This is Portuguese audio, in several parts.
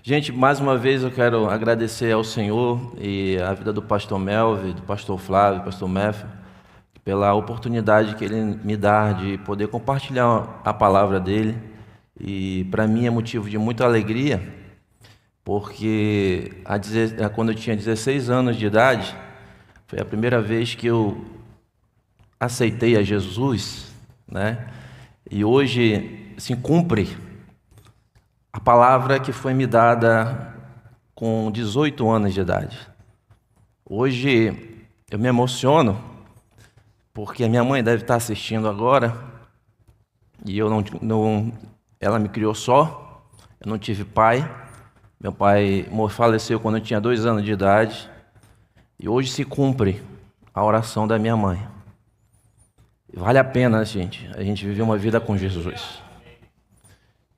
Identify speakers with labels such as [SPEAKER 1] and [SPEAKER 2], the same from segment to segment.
[SPEAKER 1] Gente, mais uma vez eu quero agradecer ao Senhor e à vida do pastor Melvin, do pastor Flávio, do pastor Mefa, pela oportunidade que ele me dá de poder compartilhar a palavra dele. E para mim é motivo de muita alegria, porque quando eu tinha 16 anos de idade, foi a primeira vez que eu aceitei a Jesus, né? E hoje se cumpre a palavra que foi me dada com 18 anos de idade. Hoje eu me emociono, porque a minha mãe deve estar assistindo agora, e eu ela me criou só, eu não tive pai. Meu pai faleceu quando eu tinha 2 anos de idade, e hoje se cumpre a oração da minha mãe. Vale a pena, gente, a gente viver uma vida com Jesus.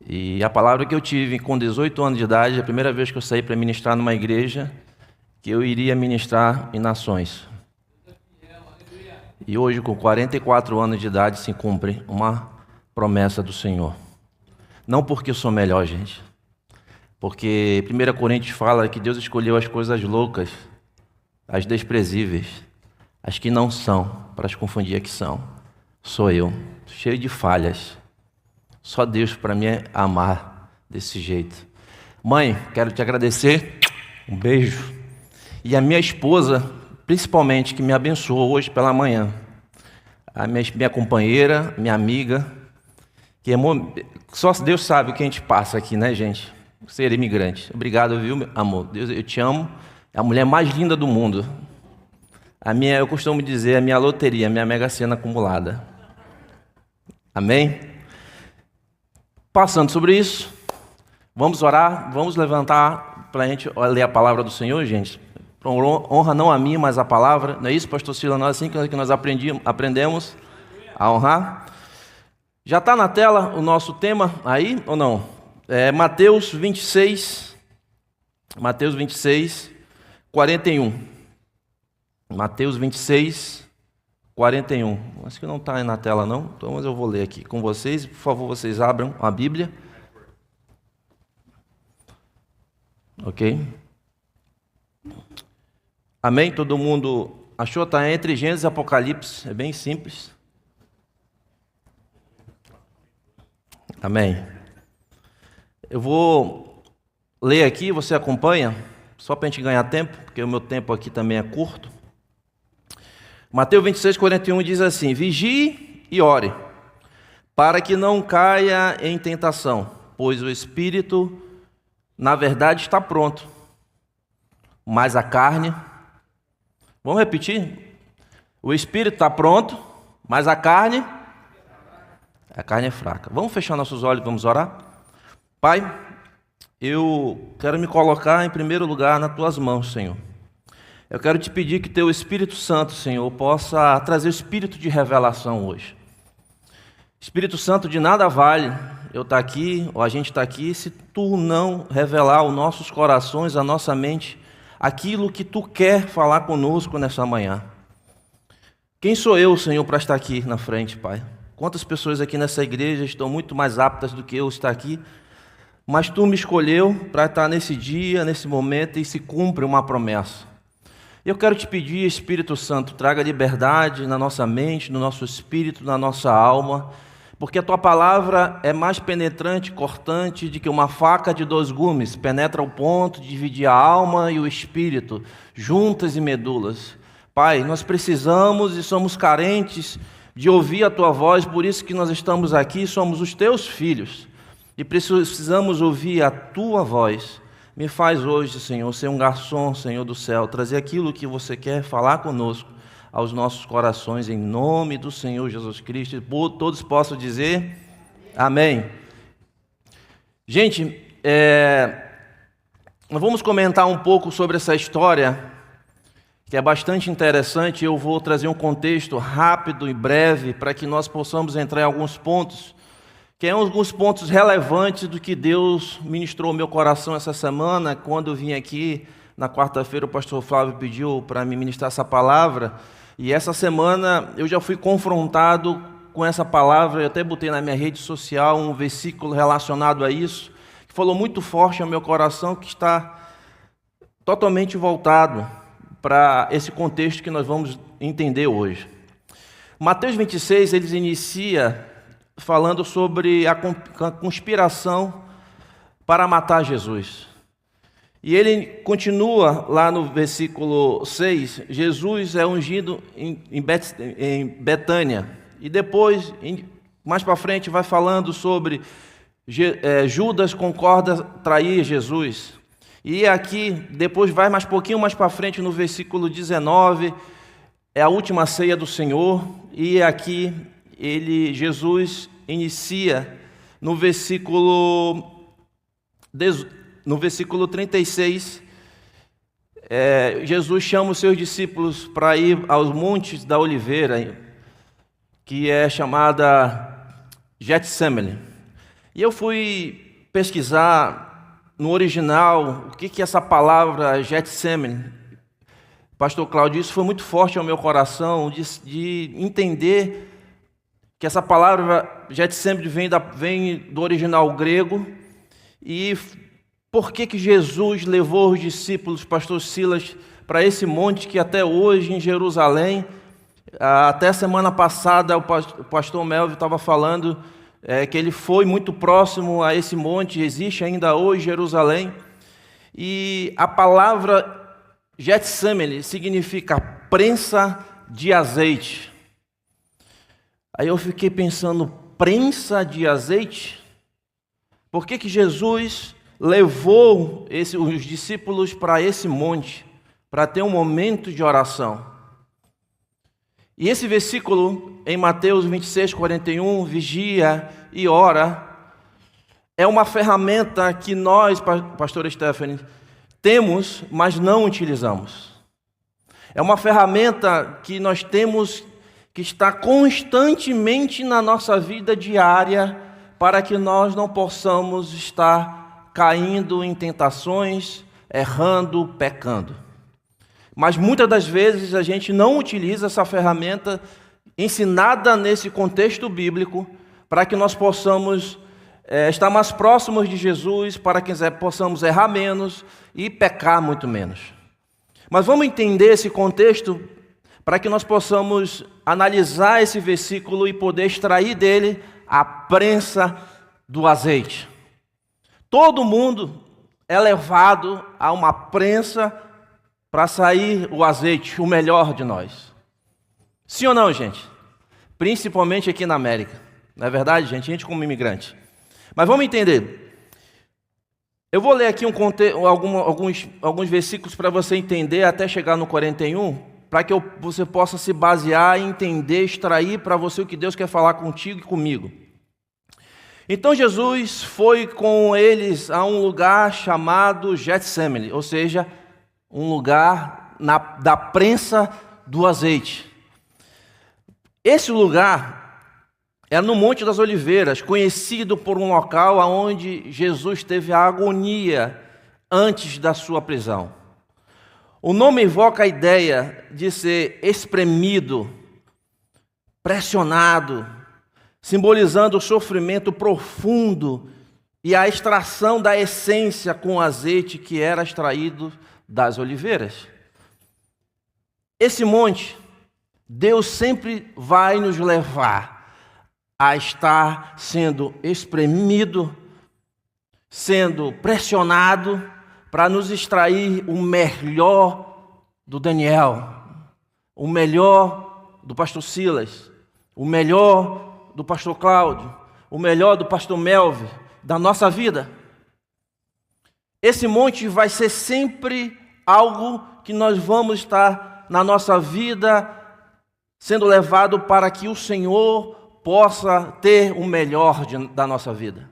[SPEAKER 1] E a palavra que eu tive com 18 anos de idade, a primeira vez que eu saí para ministrar numa igreja, que eu iria ministrar em nações. E hoje, com 44 anos de idade, se cumpre uma promessa do Senhor. Não porque eu sou melhor, gente. Porque 1 Coríntios fala que Deus escolheu as coisas loucas, as desprezíveis, as que não são, para as confundir a que são. Sou eu, cheio de falhas. Só Deus para me amar desse jeito. Mãe, quero te agradecer. Um beijo. E a minha esposa, principalmente, que me abençoou hoje pela manhã. A minha companheira, minha amiga, que só Deus sabe o que a gente passa aqui, né, gente? Ser imigrante. Obrigado, viu, amor? Deus, eu te amo. É a mulher mais linda do mundo. Eu costumo dizer, a minha loteria, a minha mega sena acumulada. Amém? Passando sobre isso, vamos orar, vamos levantar para a gente ler a palavra do Senhor, gente. Honra não a mim, mas a palavra. Não é isso, pastor Sila? Não é assim que nós aprendemos a honrar? Já está na tela o nosso tema aí, ou não? Mateus 26, 41. Mateus 26, 41. Acho que não está aí na tela, não. Então, mas eu vou ler aqui com vocês. Por favor, vocês abram a Bíblia. Ok? Amém? Todo mundo achou? Está entre Gênesis e Apocalipse. É bem simples. Amém. Eu vou ler aqui, você acompanha, só para a gente ganhar tempo, porque o meu tempo aqui também é curto. Mateus 26, 41 diz assim: vigie e ore, para que não caia em tentação, pois o espírito, na verdade, está pronto, mas a carne... Vamos repetir? O espírito está pronto, mas a carne é fraca. Vamos fechar nossos olhos e vamos orar? Pai, eu quero me colocar em primeiro lugar nas tuas mãos, Senhor. Eu quero te pedir que teu Espírito Santo, Senhor, possa trazer o espírito de revelação hoje. Espírito Santo, de nada vale eu estar aqui, ou a gente estar aqui, se tu não revelar aos nossos corações, à nossa mente, aquilo que tu quer falar conosco nessa manhã. Quem sou eu, Senhor, para estar aqui na frente, Pai? Quantas pessoas aqui nessa igreja estão muito mais aptas do que eu estar aqui, mas tu me escolheu para estar nesse dia, nesse momento, e se cumpre uma promessa. Eu quero te pedir, Espírito Santo, traga liberdade na nossa mente, no nosso espírito, na nossa alma, porque a tua palavra é mais penetrante, cortante, do que uma faca de 2 gumes, penetra ao ponto de dividir a alma e o espírito, juntas e medulas. Pai, nós precisamos e somos carentes de ouvir a tua voz, por isso que nós estamos aqui, somos os teus filhos, e precisamos ouvir a tua voz. Me faz hoje, Senhor, ser um garçom, Senhor do céu, trazer aquilo que você quer falar conosco aos nossos corações, em nome do Senhor Jesus Cristo. E todos possam dizer amém. Gente, nós vamos comentar um pouco sobre essa história, que é bastante interessante. Eu vou trazer um contexto rápido e breve, para que nós possamos entrar em alguns pontos, que é alguns pontos relevantes do que Deus ministrou ao meu coração essa semana. Quando eu vim aqui, na quarta-feira, o pastor Flávio pediu para me ministrar essa palavra, e essa semana eu já fui confrontado com essa palavra. Eu até botei na minha rede social um versículo relacionado a isso, falou muito forte ao meu coração, que está totalmente voltado para esse contexto que nós vamos entender hoje. Mateus 26, eles inicia falando sobre a conspiração para matar Jesus. E ele continua lá no versículo 6, Jesus é ungido em Betânia. E depois, mais para frente, vai falando sobre Judas concorda trair Jesus. E aqui, depois vai mais pouquinho mais para frente, no versículo 19, é a última ceia do Senhor. E aqui, Jesus inicia no versículo 36, Jesus chama os seus discípulos para ir aos montes da Oliveira, que é chamada Getsemane. E eu fui pesquisar no original o que é essa palavra Getsemane. Pastor Cláudio, isso foi muito forte ao meu coração, de entender que essa palavra Getsemane vem do original grego. E por que Jesus levou os discípulos, pastor Silas, para esse monte que até hoje em Jerusalém, até semana passada o pastor Melvin estava falando que ele foi muito próximo a esse monte, existe ainda hoje Jerusalém. E a palavra Getsemane significa prensa de azeite. Aí eu fiquei pensando, prensa de azeite? Por que Jesus levou os discípulos para esse monte, para ter um momento de oração? E esse versículo, em Mateus 26, 41, vigia e ora, é uma ferramenta que nós, pastora Stephanie, temos, mas não utilizamos. É uma ferramenta que nós temos, que está constantemente na nossa vida diária, para que nós não possamos estar caindo em tentações, errando, pecando. Mas muitas das vezes a gente não utiliza essa ferramenta ensinada nesse contexto bíblico para que nós possamos estar mais próximos de Jesus, para que possamos errar menos e pecar muito menos. Mas vamos entender esse contexto para que nós possamos analisar esse versículo e poder extrair dele a prensa do azeite. Todo mundo é levado a uma prensa para sair o azeite, o melhor de nós. Sim ou não, gente? Principalmente aqui na América. Não é verdade, gente? Gente como imigrante. Mas vamos entender. Eu vou ler aqui alguns versículos para você entender até chegar no 41, para que você possa se basear e entender, extrair para você o que Deus quer falar contigo e comigo. Então Jesus foi com eles a um lugar chamado Getsemane, ou seja, um lugar da prensa do azeite. Esse lugar é no Monte das Oliveiras, conhecido por um local onde Jesus teve a agonia antes da sua prisão. O nome evoca a ideia de ser espremido, pressionado, simbolizando o sofrimento profundo e a extração da essência com azeite que era extraído das oliveiras. Esse monte, Deus sempre vai nos levar a estar sendo espremido, sendo pressionado para nos extrair o melhor do Daniel, o melhor do pastor Silas, o melhor do pastor Cláudio, o melhor do pastor Melvin, da nossa vida. Esse monte vai ser sempre algo que nós vamos estar na nossa vida sendo levado para que o Senhor possa ter o melhor da nossa vida.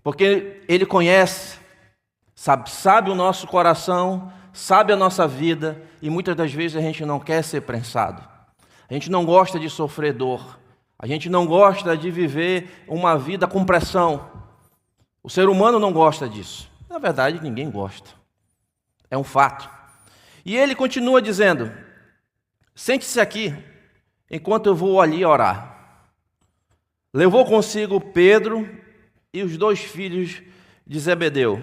[SPEAKER 1] Porque Ele conhece, sabe o nosso coração, sabe a nossa vida, e muitas das vezes a gente não quer ser prensado. A gente não gosta de sofrer dor. A gente não gosta de viver uma vida com pressão. O ser humano não gosta disso. Na verdade, ninguém gosta. É um fato. E ele continua dizendo: sente-se aqui, enquanto eu vou ali orar. Levou consigo Pedro, e os 2 filhos de Zebedeu.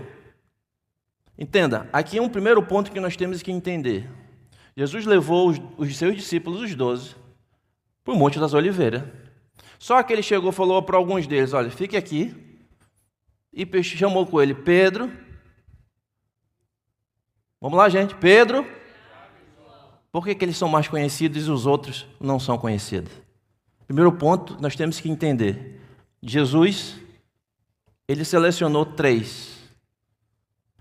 [SPEAKER 1] Entenda, aqui é um primeiro ponto que nós temos que entender. Jesus levou os seus discípulos, os 12, para o Monte das Oliveiras. Só que ele chegou e falou para alguns deles, olha, fique aqui, e chamou com ele Pedro. Vamos lá, gente, Pedro. Por que eles são mais conhecidos e os outros não são conhecidos? Primeiro ponto, nós temos que entender. Jesus, ele selecionou 3.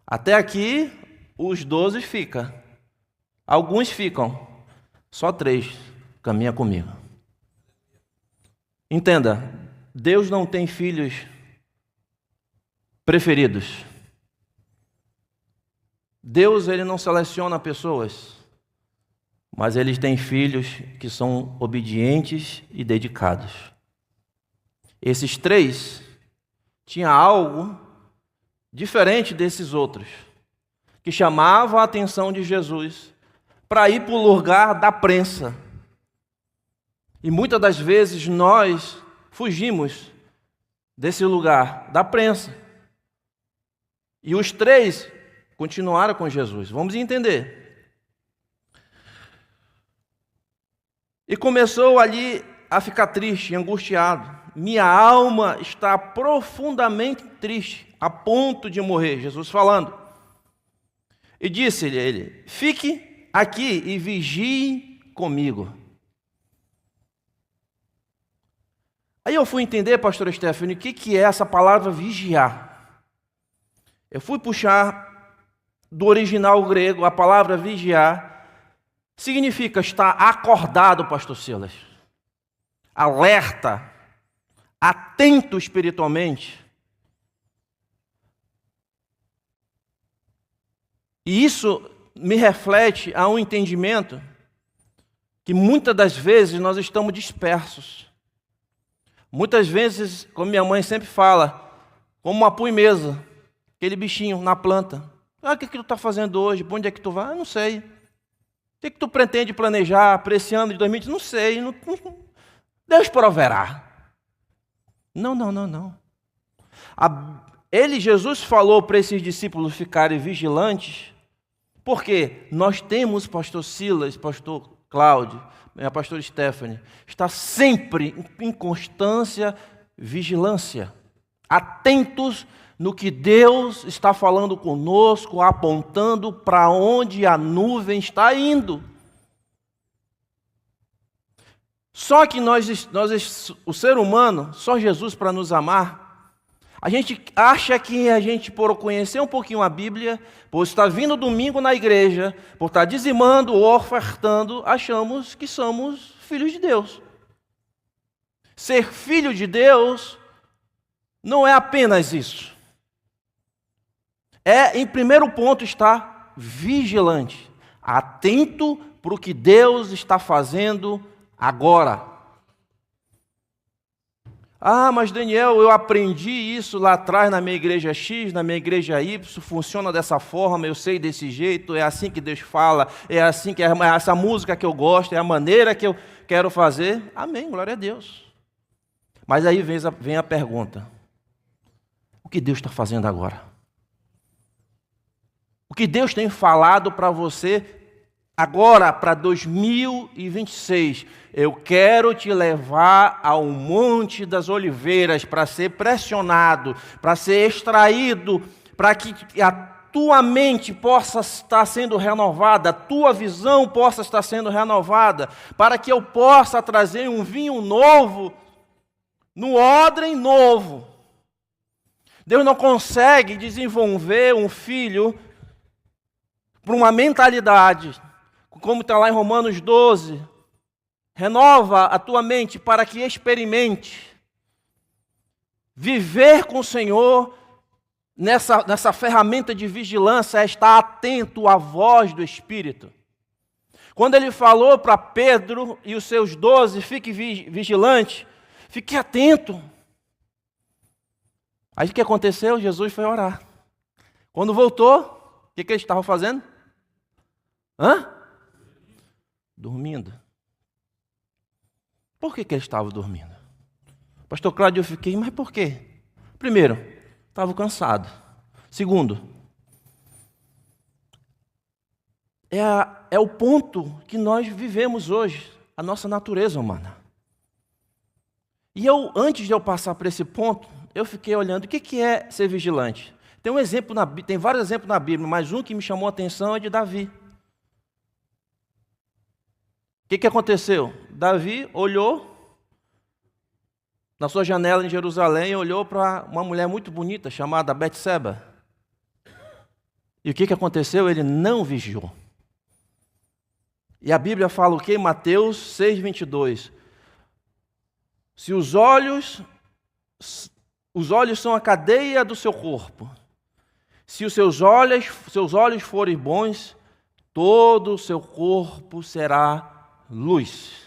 [SPEAKER 1] Até aqui, os 12 ficam. Alguns ficam. Só 3 caminha comigo. Entenda, Deus não tem filhos preferidos. Deus, ele não seleciona pessoas, mas ele tem filhos que são obedientes e dedicados. Esses 3 tinham algo diferente desses outros, que chamava a atenção de Jesus para ir para o lugar da prensa. E muitas das vezes nós fugimos desse lugar da prensa. E os 3 continuaram com Jesus. Vamos entender. E começou ali a ficar triste, angustiado. Minha alma está profundamente triste, a ponto de morrer. Jesus falando. E disse-lhe ele, fique aqui e vigie comigo. Aí eu fui entender, pastor Stephanie, o que é essa palavra vigiar. Eu fui puxar do original grego, a palavra vigiar significa estar acordado, pastor Silas. Alerta, atento espiritualmente. E isso me reflete a um entendimento que muitas das vezes nós estamos dispersos. Muitas vezes, como minha mãe sempre fala, como uma pui-mesa, aquele bichinho na planta. O que tu está fazendo hoje? Para onde é que tu vai? Eu não sei. O que tu pretende planejar para esse ano de 2020? Não sei. Deus proverá. Não. Jesus falou para esses discípulos ficarem vigilantes, porque nós temos, pastor Silas, pastor Cláudio, a pastora Stephanie, está sempre em constância, vigilância, atentos no que Deus está falando conosco, apontando para onde a nuvem está indo. Só que o ser humano, só Jesus para nos amar, a gente acha que a gente, por conhecer um pouquinho a Bíblia, por estar vindo domingo na igreja, por estar dizimando ou ofertando, achamos que somos filhos de Deus. Ser filho de Deus não é apenas isso. Em primeiro ponto, estar vigilante, atento para o que Deus está fazendo agora. Mas Daniel, eu aprendi isso lá atrás na minha igreja X, na minha igreja Y, funciona dessa forma, eu sei desse jeito, é assim que Deus fala, é assim que é essa música que eu gosto, é a maneira que eu quero fazer. Amém, glória a Deus. Mas aí vem a pergunta: o que Deus está fazendo agora? O que Deus tem falado para você agora, para 2026? Eu quero te levar ao Monte das Oliveiras para ser pressionado, para ser extraído, para que a tua mente possa estar sendo renovada, a tua visão possa estar sendo renovada, para que eu possa trazer um vinho novo, num odre novo. Deus não consegue desenvolver um filho para uma mentalidade, como está lá em Romanos 12, renova a tua mente para que experimente viver com o Senhor nessa ferramenta de vigilância, é estar atento à voz do Espírito. Quando ele falou para Pedro e os seus 12, fique vigilante, fique atento. Aí o que aconteceu? Jesus foi orar. Quando voltou, o que eles estavam fazendo? Dormindo. Por que eles estavam dormindo? Pastor Cláudio, eu fiquei, mas por quê? Primeiro, estava cansado. Segundo, é o ponto que nós vivemos hoje, a nossa natureza humana. E antes de eu passar por esse ponto, eu fiquei olhando o que é ser vigilante. Tem vários exemplos na Bíblia, mas um que me chamou a atenção é de Davi. O que aconteceu? Davi olhou na sua janela em Jerusalém e olhou para uma mulher muito bonita chamada Betseba. E o que aconteceu? Ele não vigiou. E a Bíblia fala o quê? Em Mateus 6:22. Se os olhos são a cadeia do seu corpo. Se os seus olhos forem bons, todo o seu corpo será luz.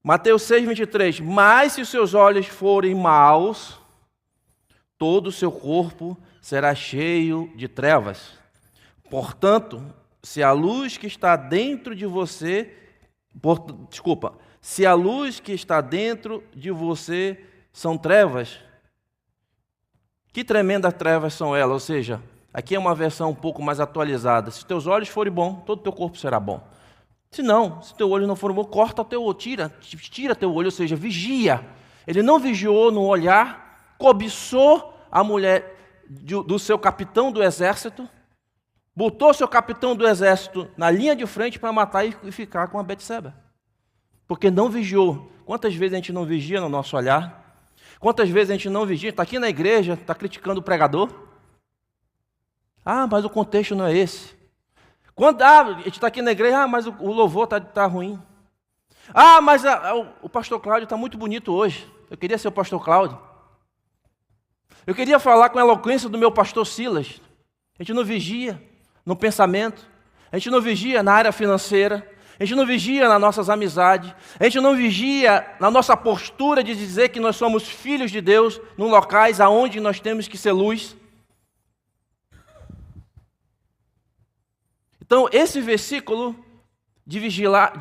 [SPEAKER 1] Mateus 6:23. Mas se os seus olhos forem maus, todo o seu corpo será cheio de trevas. Portanto, se a luz que está dentro de você, se a luz que está dentro de você são trevas, que tremendas trevas são elas? Ou seja, aqui é uma versão um pouco mais atualizada. Se teus olhos forem bons, todo o teu corpo será bom. Se não, se teu olho não for bom, corta teu olho, tira teu olho, ou seja, vigia. Ele não vigiou no olhar, cobiçou a mulher do seu capitão do exército, botou seu capitão do exército na linha de frente para matar e ficar com a Betseba. Porque não vigiou. Quantas vezes a gente não vigia no nosso olhar? Quantas vezes a gente não vigia? Está aqui na igreja, está criticando o pregador? Ah, mas o contexto não é esse. A gente está aqui na igreja, mas o louvor está ruim. Ah, mas o pastor Cláudio está muito bonito hoje. Eu queria ser o pastor Cláudio. Eu queria falar com a eloquência do meu pastor Silas. A gente não vigia no pensamento. A gente não vigia na área financeira. A gente não vigia nas nossas amizades. A gente não vigia na nossa postura de dizer que nós somos filhos de Deus, em locais aonde nós temos que ser luz. Então, esse versículo de vigiar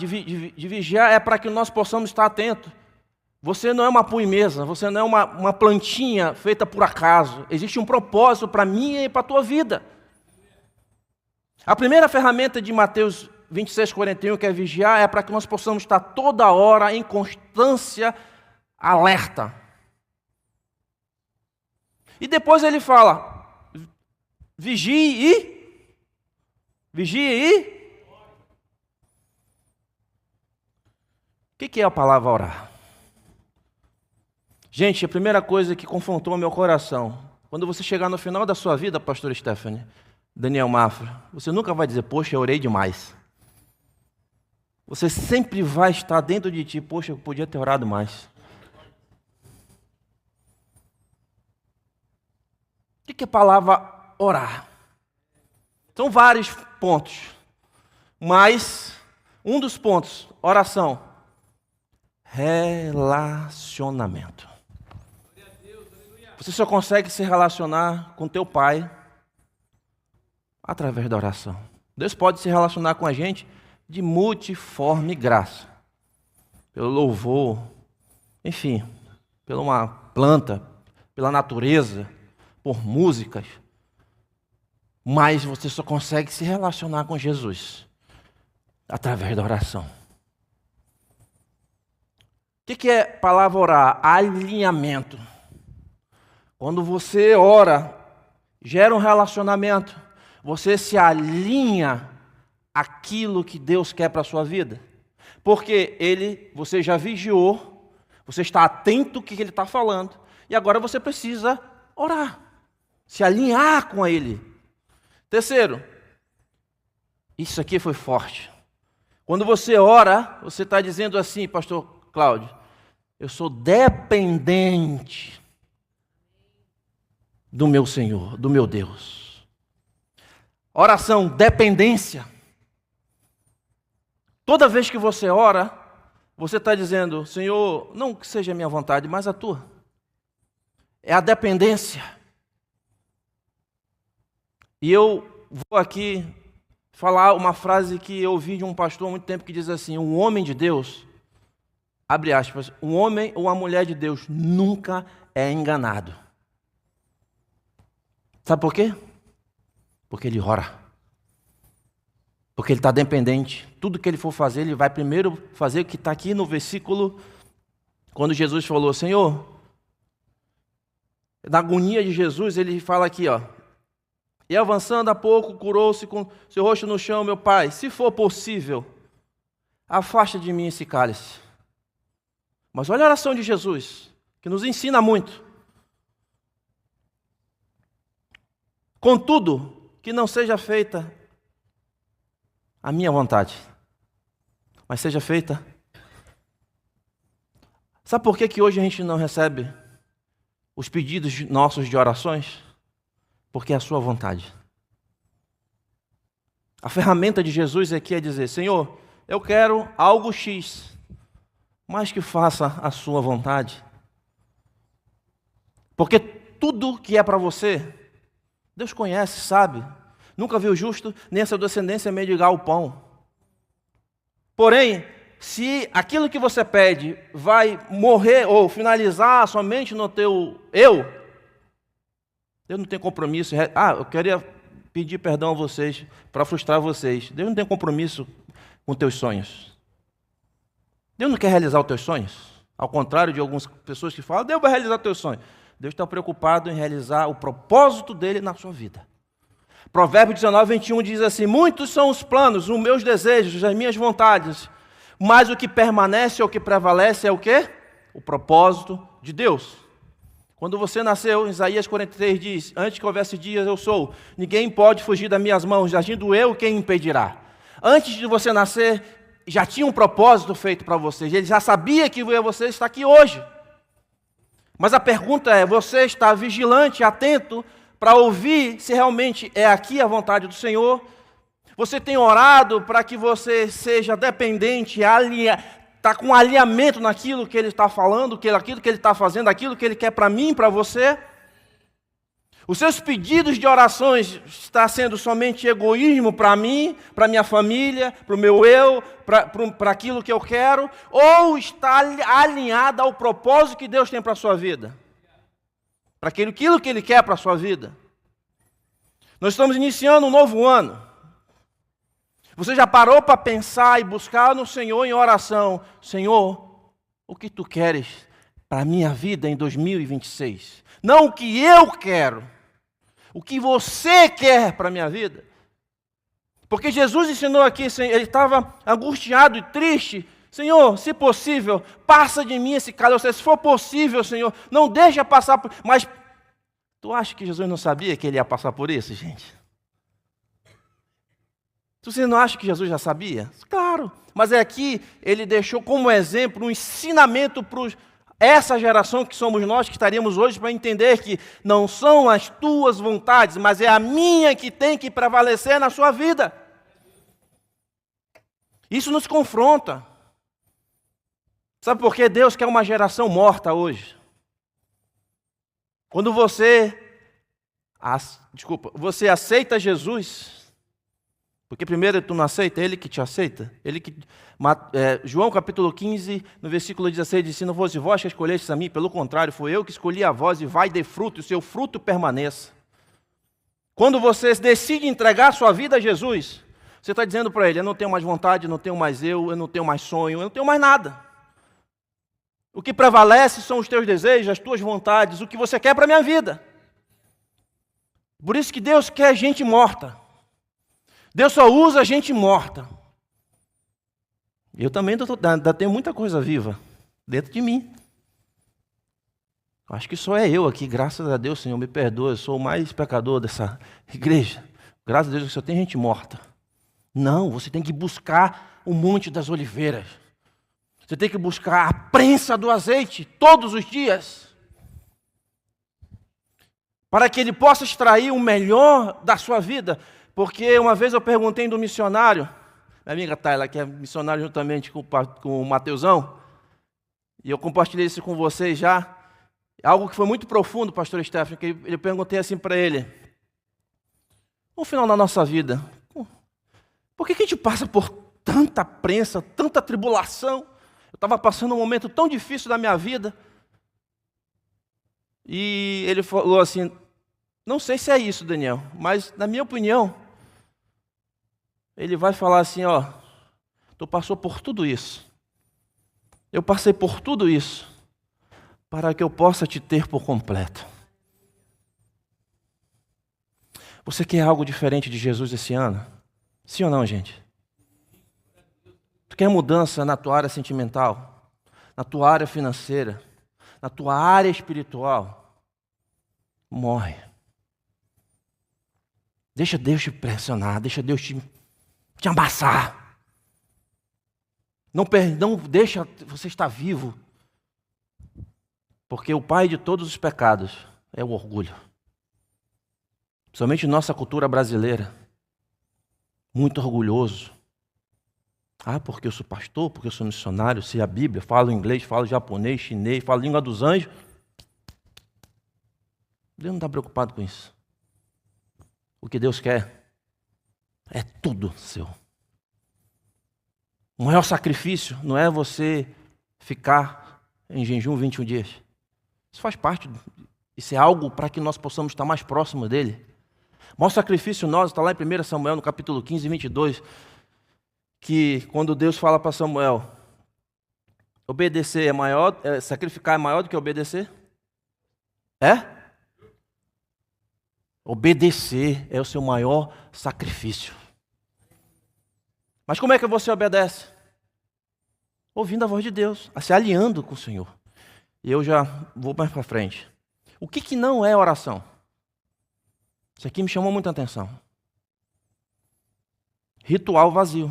[SPEAKER 1] é para que nós possamos estar atentos. Você não é uma pui-mesa, você não é uma plantinha feita por acaso. Existe um propósito para mim e para a tua vida. A primeira ferramenta de Mateus 26:41, que é vigiar, é para que nós possamos estar toda hora em constância, alerta. E depois ele fala, vigie e... O que é a palavra orar? Gente, a primeira coisa que confrontou o meu coração, quando você chegar no final da sua vida, pastor Stephanie, Daniel Mafra, você nunca vai dizer, poxa, eu orei demais. Você sempre vai estar dentro de ti, poxa, eu podia ter orado mais. O que é a palavra orar? São vários pontos, mas um dos pontos, oração, relacionamento. Você só consegue se relacionar com teu pai através da oração. Deus pode se relacionar com a gente de multiforme graça, pelo louvor, enfim, pela uma planta, pela natureza, por músicas. Mas você só consegue se relacionar com Jesus através da oração. O que é a palavra orar? Alinhamento. Quando você ora, gera um relacionamento, você se alinha àquilo que Deus quer para a sua vida. Porque você já vigiou, você está atento ao que Ele está falando, e agora você precisa orar, se alinhar com Ele. Terceiro, isso aqui foi forte. Quando você ora, você está dizendo assim, pastor Cláudio, eu sou dependente do meu Senhor, do meu Deus. Oração, dependência. Toda vez que você ora, você está dizendo, Senhor, não que seja a minha vontade, mas a tua. É a dependência. E eu vou aqui falar uma frase que eu ouvi de um pastor há muito tempo que diz assim, um homem de Deus, abre aspas, um homem ou uma mulher de Deus nunca é enganado. Sabe por quê? Porque ele ora. Porque ele está dependente. Tudo que ele for fazer, ele vai primeiro fazer o que está aqui no versículo, quando Jesus falou, Senhor, na agonia de Jesus, ele fala aqui, ó, e avançando a pouco, curou-se com seu rosto no chão, meu Pai, se for possível, afasta de mim esse cálice. Mas olha a oração de Jesus, que nos ensina muito. Contudo, que não seja feita a minha vontade, mas seja feita. Sabe por que hoje a gente não recebe os pedidos nossos de orações? Porque é a sua vontade. A ferramenta de Jesus aqui é dizer, Senhor, eu quero algo X, mas que faça a sua vontade. Porque tudo que é para você, Deus conhece, sabe. Nunca viu justo, nem a sua descendência mendigar o pão. Porém, se aquilo que você pede vai morrer ou finalizar somente no teu eu não tem compromisso. Eu queria pedir perdão a vocês para frustrar vocês. Deus não tem compromisso com teus sonhos. Deus não quer realizar os teus sonhos. Ao contrário de algumas pessoas que falam, Deus vai realizar teus sonhos. Deus está preocupado em realizar o propósito dele na sua vida. Provérbios 19, 21 diz assim, muitos são os planos, os meus desejos, as minhas vontades, mas o que permanece ou o que prevalece é o quê? O propósito de Deus. Quando você nasceu, Isaías 43 diz, antes que houvesse dias eu sou, ninguém pode fugir das minhas mãos, agindo eu, quem impedirá? Antes de você nascer, já tinha um propósito feito para você, ele já sabia que você está aqui hoje. Mas a pergunta é, você está vigilante, atento, para ouvir se realmente é aqui a vontade do Senhor? Você tem orado para que você seja dependente, está com alinhamento naquilo que Ele está falando, aquilo que Ele está fazendo, aquilo que Ele quer para mim, para você? Os seus pedidos de orações estão sendo somente egoísmo para mim, para minha família, para o meu eu, para aquilo que eu quero? Ou está alinhado ao propósito que Deus tem para a sua vida? Para aquilo que Ele quer para a sua vida? Nós estamos iniciando um novo ano. Você já parou para pensar e buscar no Senhor em oração? Senhor, o que Tu queres para a minha vida em 2026? Não o que eu quero, o que você quer para a minha vida. Porque Jesus ensinou aqui, ele estava angustiado e triste. Senhor, se possível, passa de mim esse cálice. Se for possível, Senhor, não deixa passar por... Mas tu acha que Jesus não sabia que ele ia passar por isso, gente? Você não acha que Jesus já sabia? Claro, mas é aqui, ele deixou como exemplo um ensinamento para essa geração que somos nós, que estaríamos hoje, para entender que não são as tuas vontades, mas é a minha que tem que prevalecer na sua vida. Isso nos confronta. Sabe por que Deus quer uma geração morta hoje? Quando você aceita Jesus, porque primeiro tu não aceita, Ele que te aceita. João capítulo 15, no versículo 16, diz, se não fosse vós que escolhestes a mim, pelo contrário, foi eu que escolhi a vós, e vai dê fruto, e o seu fruto permaneça. Quando você decide entregar a sua vida a Jesus, você está dizendo para Ele, eu não tenho mais vontade, eu não tenho mais eu não tenho mais sonho, eu não tenho mais nada. O que prevalece são os teus desejos, as tuas vontades, o que você quer para a minha vida. Por isso que Deus quer gente morta. Deus só usa gente morta. Eu também ainda tenho muita coisa viva dentro de mim. Acho que só é eu aqui, graças a Deus, Senhor, me perdoa, eu sou o mais pecador dessa igreja. Graças a Deus, só tem gente morta. Não, você tem que buscar o Monte das Oliveiras. Você tem que buscar a prensa do azeite todos os dias. Para que ele possa extrair o melhor da sua vida. Porque uma vez eu perguntei do missionário, minha amiga Tayla, que é missionária juntamente com o Mateusão, e eu compartilhei isso com vocês já, algo que foi muito profundo, pastor Stephen, que eu perguntei assim para ele, no final da nossa vida, por que a gente passa por tanta prensa, tanta tribulação? Eu estava passando um momento tão difícil da minha vida, E ele falou assim, não sei se é isso, Daniel, mas na minha opinião, ele vai falar assim, ó, tu passou por tudo isso. Eu passei por tudo isso para que eu possa te ter por completo. Você quer algo diferente de Jesus esse ano? Sim ou não, gente? Tu quer mudança na tua área sentimental, na tua área financeira, na tua área espiritual? Morre. Deixa Deus te pressionar, deixa Deus te amassar. Não deixa você estar vivo. Porque o pai de todos os pecados é o orgulho. Somente nossa cultura brasileira, muito orgulhoso. Ah, porque eu sou pastor, porque eu sou missionário, sei a Bíblia, falo inglês, falo japonês, chinês, falo língua dos anjos. Deus não está preocupado com isso. O que Deus quer é tudo seu. O maior sacrifício não é você ficar em jejum 21 dias. Isso faz parte, isso é algo para que nós possamos estar mais próximos dele. O maior sacrifício nosso está lá em 1 Samuel, no capítulo 15, 22, que quando Deus fala para Samuel, obedecer é maior, sacrificar é maior do que obedecer? É? Obedecer é o seu maior sacrifício. Mas como é que você obedece? Ouvindo a voz de Deus, se alinhando com o Senhor. E eu já vou mais para frente. O que não é oração? Isso aqui me chamou muita atenção. Ritual vazio.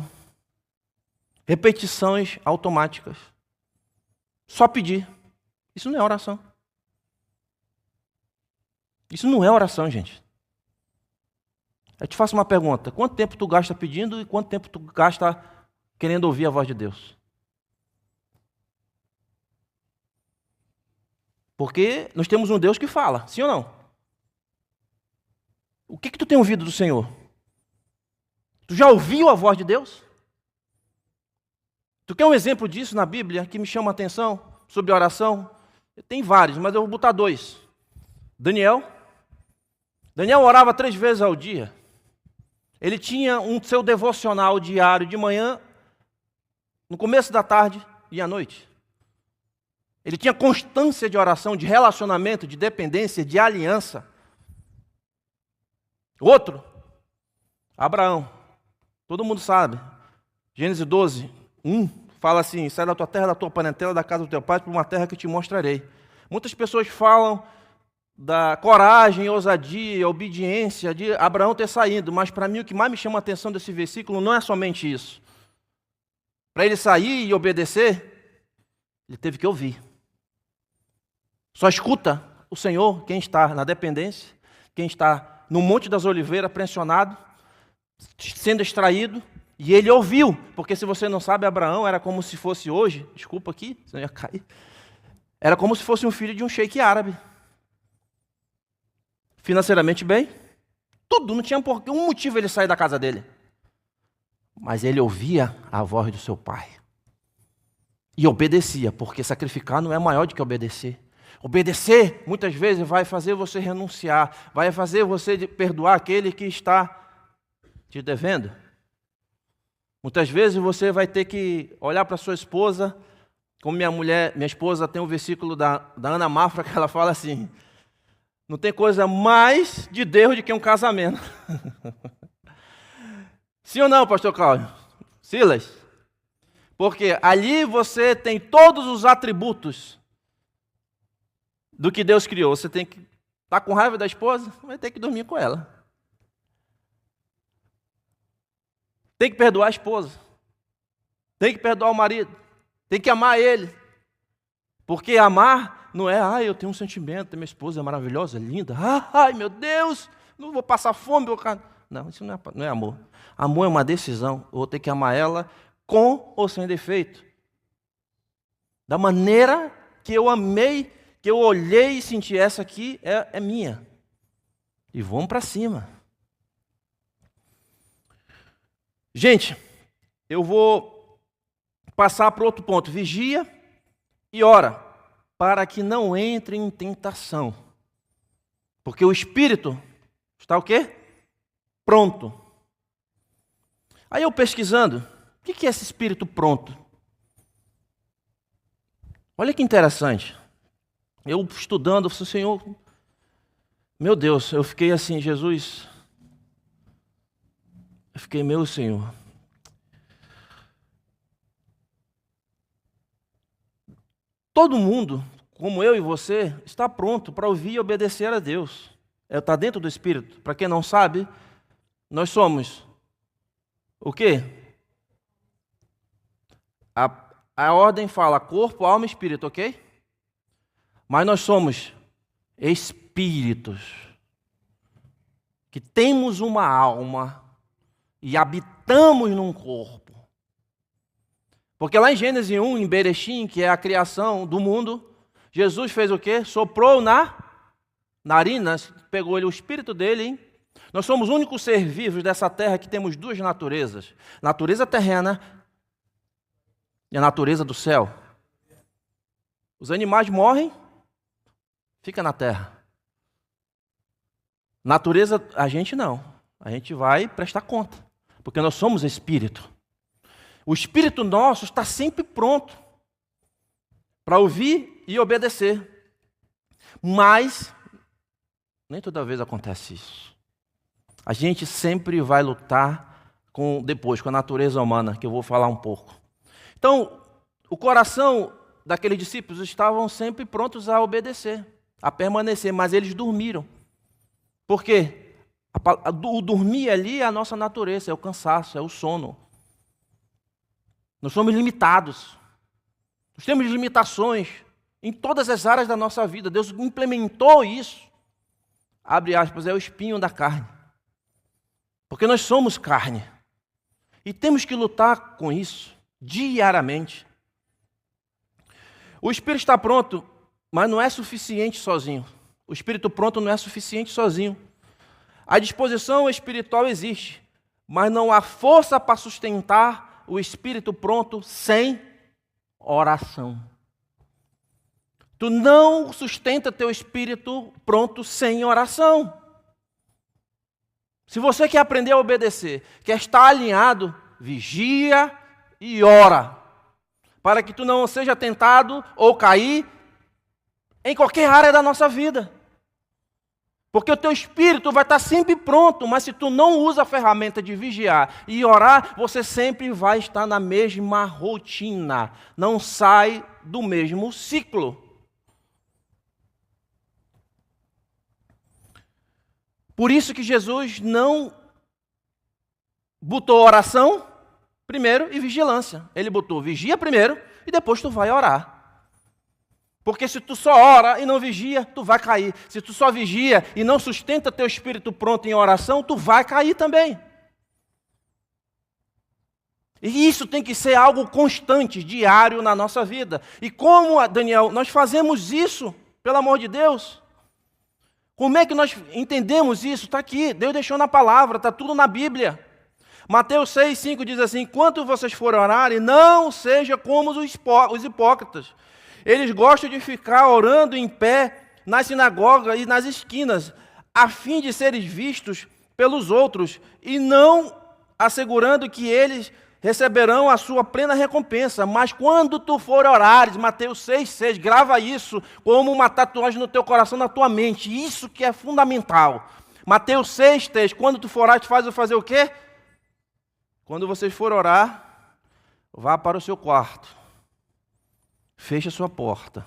[SPEAKER 1] Repetições automáticas. Só pedir. Isso não é oração. Isso não é oração, gente. Eu te faço uma pergunta. Quanto tempo tu gasta pedindo e quanto tempo tu gasta querendo ouvir a voz de Deus? Porque nós temos um Deus que fala, sim ou não? O que tu tem ouvido do Senhor? Tu já ouviu a voz de Deus? Tu quer um exemplo disso na Bíblia que me chama a atenção sobre oração? Tem vários, mas eu vou botar 2. Daniel orava 3 vezes ao dia. Ele tinha um seu devocional diário de manhã, no começo da tarde e à noite. Ele tinha constância de oração, de relacionamento, de dependência, de aliança. Outro, Abraão. Todo mundo sabe. Gênesis 12, 1, fala assim, sai da tua terra, da tua parentela, da casa do teu pai, para uma terra que eu te mostrarei. Muitas pessoas falam da coragem, ousadia, obediência de Abraão ter saído, mas para mim o que mais me chama a atenção desse versículo não é somente isso. Para ele sair e obedecer, ele teve que ouvir. Só escuta o Senhor quem está na dependência, quem está no Monte das Oliveiras, pressionado, sendo extraído, e ele ouviu, porque se você não sabe, Abraão era como se fosse hoje, desculpa aqui, senão ia cair, era como se fosse um filho de um sheik árabe. Financeiramente bem, tudo, não tinha por um motivo ele sair da casa dele. Mas ele ouvia a voz do seu pai. E obedecia, porque sacrificar não é maior do que obedecer. Obedecer, muitas vezes, vai fazer você renunciar, vai fazer você perdoar aquele que está te devendo. Muitas vezes você vai ter que olhar para sua esposa, como minha esposa tem um versículo da Ana Mafra, que ela fala assim, não tem coisa mais de Deus do que um casamento. Sim ou não, pastor Cláudio? Silas? Porque ali você tem todos os atributos do que Deus criou. Você tem que estar com raiva da esposa, vai ter que dormir com ela. Tem que perdoar a esposa. Tem que perdoar o marido. Tem que amar ele. Porque amar não é, eu tenho um sentimento, minha esposa é maravilhosa, linda. Ai, meu Deus, não vou passar fome. Não, isso não é amor. Amor é uma decisão. Eu vou ter que amar ela com ou sem defeito. Da maneira que eu amei, que eu olhei e senti, essa aqui é minha. E vamos para cima. Gente, eu vou passar para outro ponto. Vigia e ora, para que não entre em tentação. Porque o espírito está o quê? Pronto. Aí eu pesquisando, o que é esse espírito pronto? Olha que interessante. Eu estudando, eu falei, Senhor, meu Deus, eu fiquei assim, Jesus, eu fiquei, meu Senhor. Todo mundo, como eu e você, está pronto para ouvir e obedecer a Deus. Está dentro do Espírito. Para quem não sabe, nós somos o quê? A ordem fala corpo, alma e espírito, ok? Mas nós somos espíritos, que temos uma alma e habitamos num corpo. Porque lá em Gênesis 1, em Bereshim, que é a criação do mundo, Jesus fez o quê? Soprou na narina, pegou ele, o espírito dele, hein? Nós somos os únicos seres vivos dessa terra que temos duas naturezas. Natureza terrena e a natureza do céu. Os animais morrem, fica na terra. Natureza, a gente não. A gente vai prestar conta, porque nós somos espírito. O espírito nosso está sempre pronto para ouvir e obedecer. Mas nem toda vez acontece isso. A gente sempre vai lutar depois com a natureza humana, que eu vou falar um pouco. Então, o coração daqueles discípulos estavam sempre prontos a obedecer, a permanecer, mas eles dormiram. Por quê? O dormir ali é a nossa natureza, é o cansaço, é o sono. Nós somos limitados. Nós temos limitações em todas as áreas da nossa vida. Deus implementou isso. Abre aspas, é o espinho da carne. Porque nós somos carne. E temos que lutar com isso diariamente. O espírito está pronto, mas não é suficiente sozinho. O espírito pronto não é suficiente sozinho. A disposição espiritual existe, mas não há força para sustentar o espírito pronto sem oração. Tu não sustenta teu espírito pronto sem oração. Se você quer aprender a obedecer, quer estar alinhado, vigia e ora, para que tu não seja tentado ou cair em qualquer área da nossa vida. Porque o teu espírito vai estar sempre pronto, mas se tu não usa a ferramenta de vigiar e orar, você sempre vai estar na mesma rotina, não sai do mesmo ciclo. Por isso que Jesus não botou oração primeiro e vigilância. Ele botou vigia primeiro e depois tu vai orar. Porque se tu só ora e não vigia, tu vai cair. Se tu só vigia e não sustenta teu espírito pronto em oração, tu vai cair também. E isso tem que ser algo constante, diário na nossa vida. E como, Daniel, nós fazemos isso, pelo amor de Deus? Como é que nós entendemos isso? Está aqui, Deus deixou na palavra, está tudo na Bíblia. Mateus 6,5 diz assim, enquanto vocês forem orar, não seja como os hipócritas. Eles gostam de ficar orando em pé nas sinagogas e nas esquinas, a fim de serem vistos pelos outros, e não assegurando que eles receberão a sua plena recompensa. Mas quando tu for orar, Mateus 6,6, grava isso como uma tatuagem no teu coração, na tua mente. Isso que é fundamental. Mateus 6,3, quando tu for orar, tu fazer o quê? Quando vocês for orar, vá para o seu quarto. Feche a sua porta.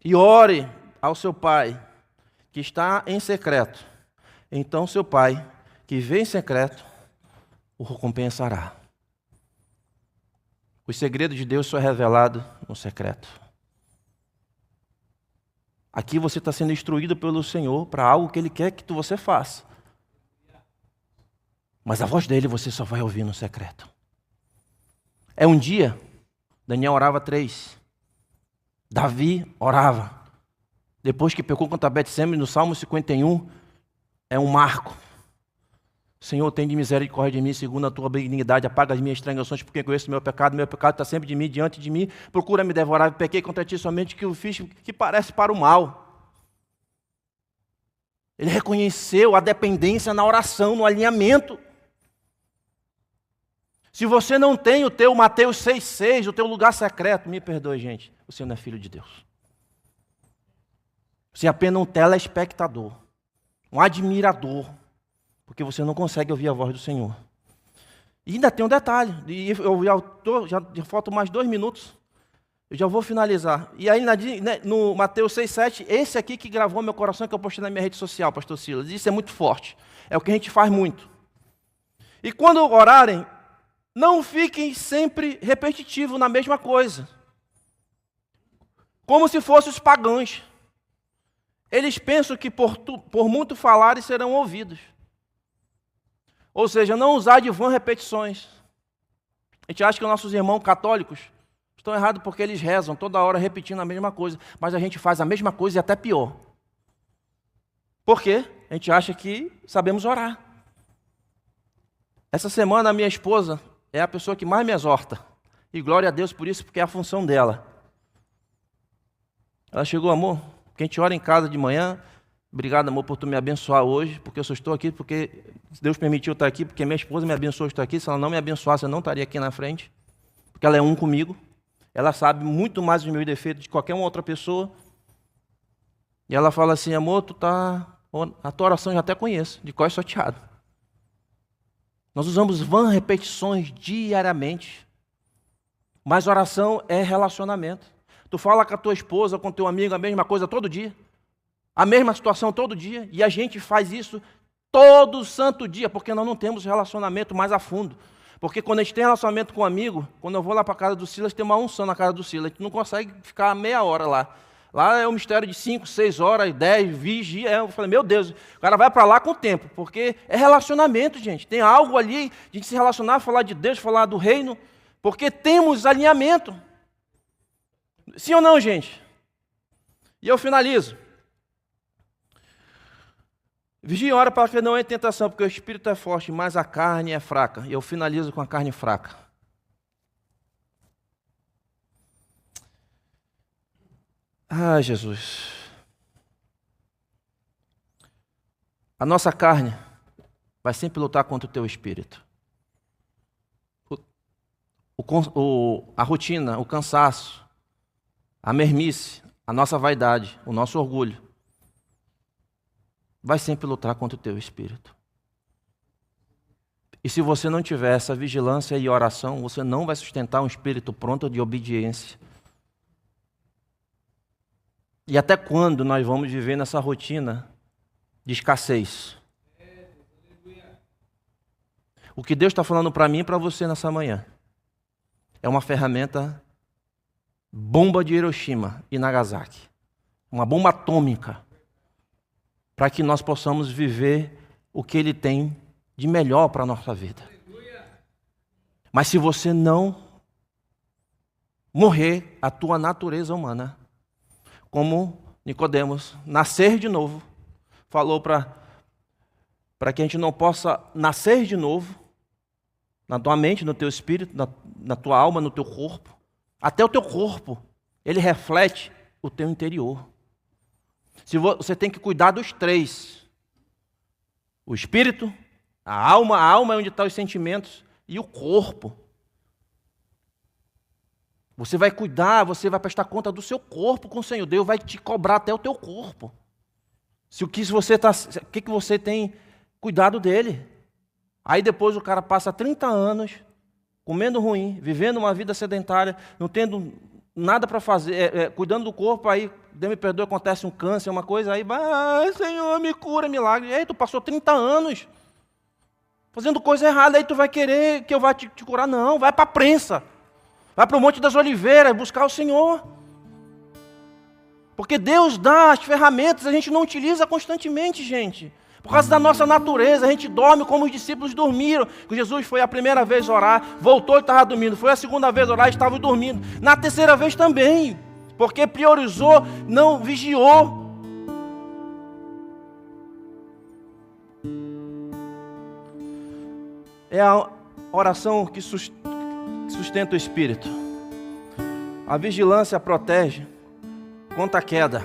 [SPEAKER 1] E ore ao seu pai, que está em secreto. Então seu pai, que vê em secreto, o recompensará. Os segredos de Deus são revelados no secreto. Aqui você está sendo instruído pelo Senhor para algo que Ele quer que você faça. Mas a voz dele você só vai ouvir no secreto. É um dia, Daniel orava 3. Davi orava. Depois que pecou contra Betseme, no Salmo 51, é um marco. Senhor, tem de misericórdia de mim, segundo a tua benignidade, apaga as minhas transgressões, porque conheço o meu pecado está sempre de mim, diante de mim, procura me devorar, pequei contra ti somente que eu fiz que parece para o mal. Ele reconheceu a dependência na oração, no alinhamento. Se você não tem o teu Mateus 6,6, o teu lugar secreto, me perdoe, gente, você não é filho de Deus. Você é apenas um telespectador, um admirador, porque você não consegue ouvir a voz do Senhor. E ainda tem um detalhe, e eu já faltam mais 2 minutos, eu já vou finalizar. E aí no Mateus 6,7, esse aqui que gravou meu coração, que eu postei na minha rede social, pastor Silas, isso é muito forte, é o que a gente faz muito. E quando orarem, não fiquem sempre repetitivos na mesma coisa, como se fossem os pagãos. Eles pensam que por muito falarem serão ouvidos. Ou seja, não usar de vã repetições. A gente acha que os nossos irmãos católicos estão errados porque eles rezam toda hora repetindo a mesma coisa, mas a gente faz a mesma coisa e até pior. Por quê? A gente acha que sabemos orar. Essa semana a minha esposa é a pessoa que mais me exorta. E glória a Deus por isso, porque é a função dela. Ela chegou, amor, que a gente ora em casa de manhã. Obrigado, amor, por tu me abençoar hoje, porque eu só estou aqui porque Deus permitiu eu estar aqui, porque minha esposa me abençoou estar aqui. Se ela não me abençoasse, eu não estaria aqui na frente, porque ela é um comigo. Ela sabe muito mais dos meus defeitos de qualquer uma outra pessoa. E ela fala assim, amor, a tua oração eu já até conheço, de cós salteado. Nós usamos vã repetições diariamente, mas oração é relacionamento. Tu fala com a tua esposa, com o teu amigo, a mesma coisa todo dia. A mesma situação todo dia, e a gente faz isso todo santo dia, porque nós não temos relacionamento mais a fundo. Porque quando a gente tem relacionamento com um amigo, quando eu vou lá para a casa do Silas, tem uma unção na casa do Silas, a gente não consegue ficar meia hora lá. Lá é um mistério de 5, 6 horas, 10, vigia. Eu falei, meu Deus, o cara vai para lá com o tempo, porque é relacionamento, gente. Tem algo ali, de a gente se relacionar, falar de Deus, falar do reino, porque temos alinhamento. Sim ou não, gente? E eu finalizo. Vigia e ora para que não entre tentação, porque o espírito é forte, mas a carne é fraca. E eu finalizo com a carne fraca. Ah, Jesus. A nossa carne vai sempre lutar contra o teu espírito. A rotina, o cansaço, a mermice, a nossa vaidade, o nosso orgulho, vai sempre lutar contra o teu espírito. E se você não tiver essa vigilância e oração, você não vai sustentar um espírito pronto de obediência. E até quando nós vamos viver nessa rotina de escassez? O que Deus está falando para mim e para você nessa manhã é uma ferramenta bomba de Hiroshima e Nagasaki. Uma bomba atômica, para que nós possamos viver o que Ele tem de melhor para a nossa vida. Mas se você não morrer a tua natureza humana, como Nicodemos, nascer de novo, falou para que a gente não possa nascer de novo, na tua mente, no teu espírito, na tua alma, no teu corpo, até o teu corpo, ele reflete o teu interior. Você tem que cuidar dos 3. O espírito, a alma é onde estão os sentimentos, e o corpo. Você vai cuidar, você vai prestar conta do seu corpo com o Senhor. Deus vai te cobrar até o teu corpo. O que você tem cuidado dele. Aí depois o cara passa 30 anos comendo ruim, vivendo uma vida sedentária, não tendo nada para fazer, cuidando do corpo, aí, Deus me perdoe, acontece um câncer, uma coisa, aí, Senhor, me cura, milagre. E aí tu passou 30 anos fazendo coisa errada, aí tu vai querer que eu vá te curar? Não, vai para a prensa, vai para o Monte das Oliveiras, buscar o Senhor. Porque Deus dá as ferramentas, a gente não utiliza constantemente, gente. Por causa da nossa natureza, a gente dorme como os discípulos dormiram. Jesus foi a primeira vez orar, voltou e estava dormindo. Foi a segunda vez orar e estava dormindo. Na terceira vez também, porque priorizou, não vigiou. é a oração que sustenta o espírito. A vigilância protege contra a queda.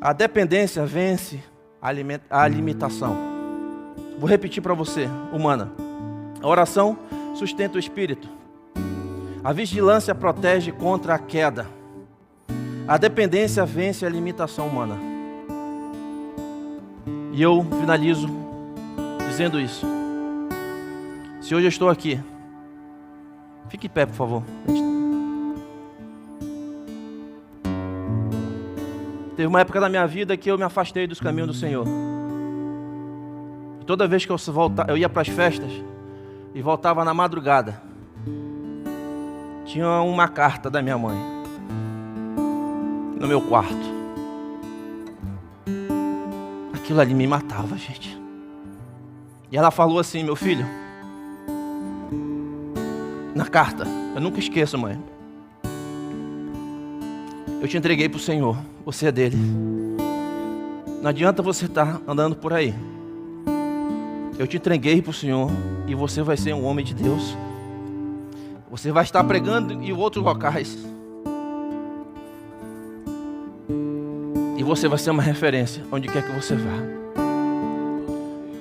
[SPEAKER 1] A dependência vence a limitação. Vou repetir para você, humana. A oração sustenta o espírito. A vigilância protege contra a queda. A dependência vence a limitação humana. E eu finalizo dizendo isso. Se hoje eu estou aqui, fique em pé, por favor. Teve uma época da minha vida que eu me afastei dos caminhos do Senhor. Toda vez que eu ia para as festas e voltava na madrugada, tinha uma carta da minha mãe no meu quarto. Aquilo ali me matava, gente. E ela falou assim: meu filho, na carta, eu nunca esqueço, mãe, eu te entreguei para o Senhor, você é dele. Não adianta você estar andando por aí. Eu te entreguei para o Senhor e você vai ser um homem de Deus. Você vai estar pregando em outros locais. E você vai ser uma referência onde quer que você vá.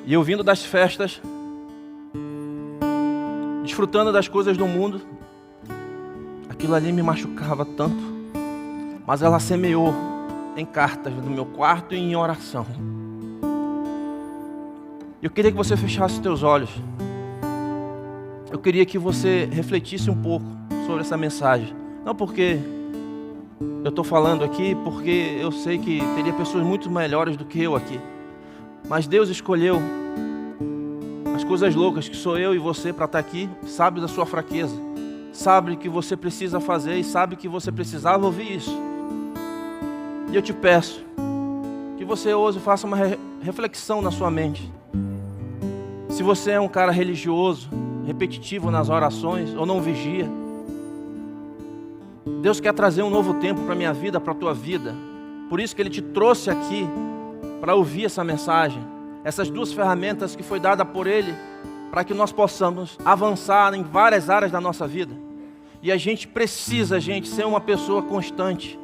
[SPEAKER 1] E eu vindo das festas, desfrutando das coisas do mundo, aquilo ali me machucava tanto. Mas ela semeou em cartas no meu quarto e em oração. Eu queria que você fechasse os teus olhos. Eu queria que você refletisse um pouco sobre essa mensagem. Não porque eu estou falando aqui, porque eu sei que teria pessoas muito melhores do que eu aqui. Mas Deus escolheu as coisas loucas que sou eu e você para estar aqui. Sabe da sua fraqueza. Sabe que você precisa fazer e sabe que você precisava ouvir isso. E eu te peço que você hoje faça uma reflexão na sua mente. Se você é um cara religioso, repetitivo nas orações ou não vigia, Deus quer trazer um novo tempo para a minha vida, para a tua vida. Por isso que Ele te trouxe aqui para ouvir essa mensagem. Essas duas ferramentas que foi dada por Ele para que nós possamos avançar em várias áreas da nossa vida. E a gente precisa, ser uma pessoa constante.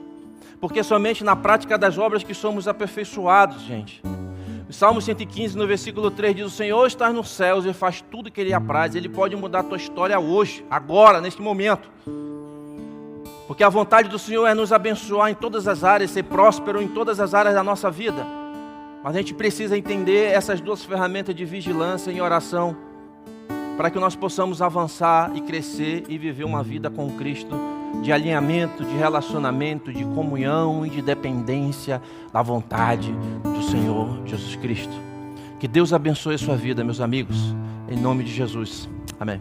[SPEAKER 1] Porque somente na prática das obras que somos aperfeiçoados, gente. O Salmo 115, no versículo 3, diz: o Senhor está nos céus e faz tudo que Ele apraz. Ele pode mudar a tua história hoje, agora, neste momento. Porque a vontade do Senhor é nos abençoar em todas as áreas, ser próspero em todas as áreas da nossa vida. Mas a gente precisa entender essas duas ferramentas de vigilância e oração, para que nós possamos avançar e crescer e viver uma vida com Cristo, de alinhamento, de relacionamento, de comunhão e de dependência da vontade do Senhor Jesus Cristo. Que Deus abençoe a sua vida, meus amigos, em nome de Jesus. Amém.